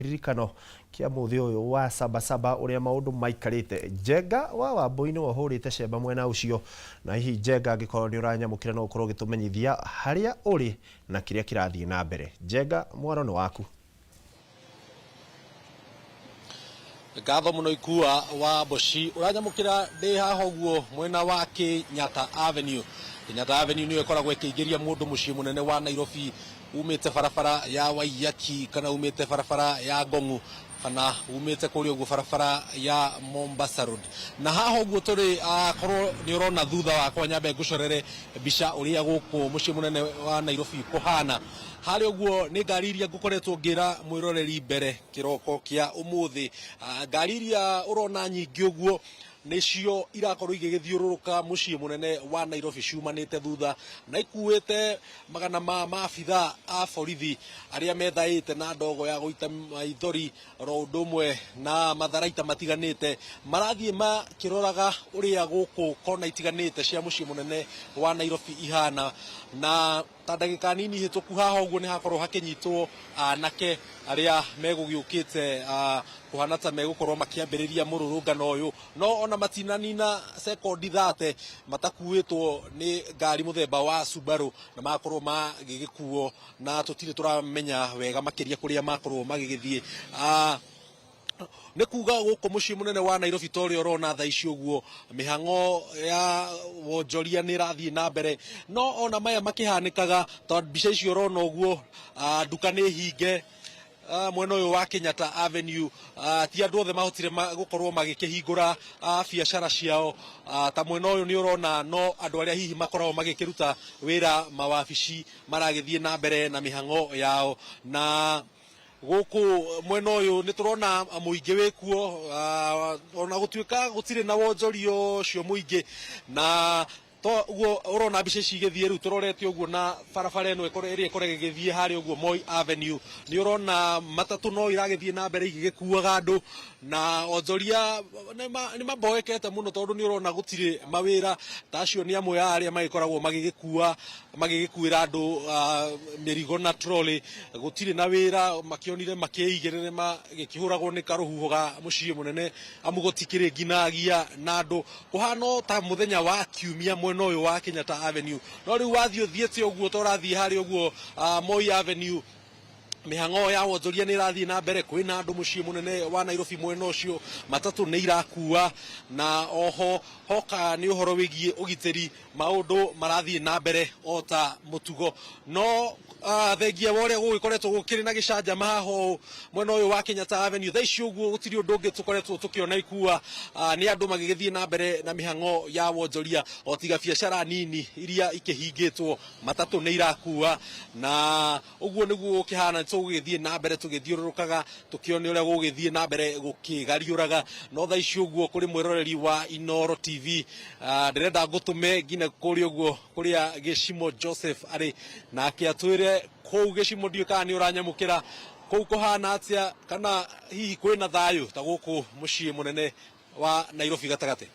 ririkano kia muthi uyu wa Sabasaba uria maundu maikarite. Njenga wa Wambui ni wohurite cemba mwena ucio, na hihi Njenga angikorwo ni uranyamukira no ukorwo gitumenyithia haria uri na kiria kirathie na mbere. Njenga, mwaro ni waku. Ngatho muno Ikua wa Boshi uranyamukira ndi haha uguo mwena wa Kenyatta Avenue. Kenyatta Avenue niyo ikoragwo ikiingiria mundu mucii munene wa Nairobi umite barabara ya Waiyaki kana umite barabara ya Ngong'u kana umite kuri uguo barabara ya Mombasa Road. Na haha uguo turi korwo ni urona thutha wakwa nyambe ngucorere mbica uria guku mucii munene wa Nairobi kuhana. Hari uguo ni ngari iria ngukoretwo ngira mwiroreri mbere kiroko kia umuthi. Ngari iria urona nyingi uguo nicio irakorwo igigithiururuka mucii munene wa Nairobi ciumanite thutha na ikuite magana ma maabitha a borithi aria methaite na ndogo ya guita maithori roundumwe na matharaita matiganite marathie makiroraga uria guku kona itiganite cia mucii munene wa Nairobi ihana. Na ta ndagika nini hituku haha uguo ni hakorwo hakinyitwo anake aria megugiukite kuhana ta megukorwo makiambiriria mururungano uyu, no ona matinanina sekondi 30 matakuitwo ni ngari muthemba wa Subaru na makorwo magigikuo na tutire turamenya wega makiria kuria makorwo magigithie. Ni kuga guku mucii munene wa Nairobi tori urona tha ici uguo mihango ya wonjoria ni rathie na mbere, no ona maya makihanikaga tondu mbica icio urona uguo nduka ni hinge mwena uyu wa Kenyatta Avenue. Ti andu othe mahotire gukorwo magikihingura biacara ciao ta mwena uyu ni urona, no andu aria hihi makoragwo magikiruta wira mawabici maragithie na mbere na mihango yao. Na guku mwena uyu ni turona muingi wikuo ona gutuika gutire na wonjorio ucio muingi, na to uguo urona mbica ici igithie riu turorete uguo na barabara eno iri ikorege githie hari uguo Moi Avenue. Ni urona matatu no iragithie na mbere igikuaga andu na onjoria ni maboekete muno tondu ni urona gutire mawira tacio ni amwe aria magikoragwo magigikuira andu mirigo na trolley gutire na wira makionire makiigirire magikihuragwo ni karuhuho ga mucii munene amu gutikire nginagia na andu kuhano ta muthenya wa kiumia mwena uyu wa Kenyatta Avenue. No riu wathio thiete uguo torathie hari uguo Moi Avenue mihango ya wonjoria ni rathie na mbere, kwina andu mucii munene wa Nairobi mwena ucio matatu ni irakua na oho hoka ni uhoro wigie ugiteri maundu marathie na mbere ota mutugo. No thengia woria gugikoretwo gukiri na gicanjama haho mwena uyu wa Kenyatta Avenue tha ici uguo gutiri undu ungi tukoretwo tukiona Ikua ni andu magigithie na mbere na mihango ya wonjoria otiga biacara nini iria ikihingitwo matatu ni irakua. Na uguo niguo ukihana tugithie na mbere tugithiururukaga tukione uria gugithie na mbere gukigariuraga. No tha ici uguo kuri mwiroreri wa Inoro TV ndirenda ngutume ngine kuri uguo kuria Gicimo Joseph ari nake atwire kou Gicimo ndio kana ni uranyamukira kou kuhana atia kana hihi kwina thayu ta guku mucii munene wa Nairobi gatagate.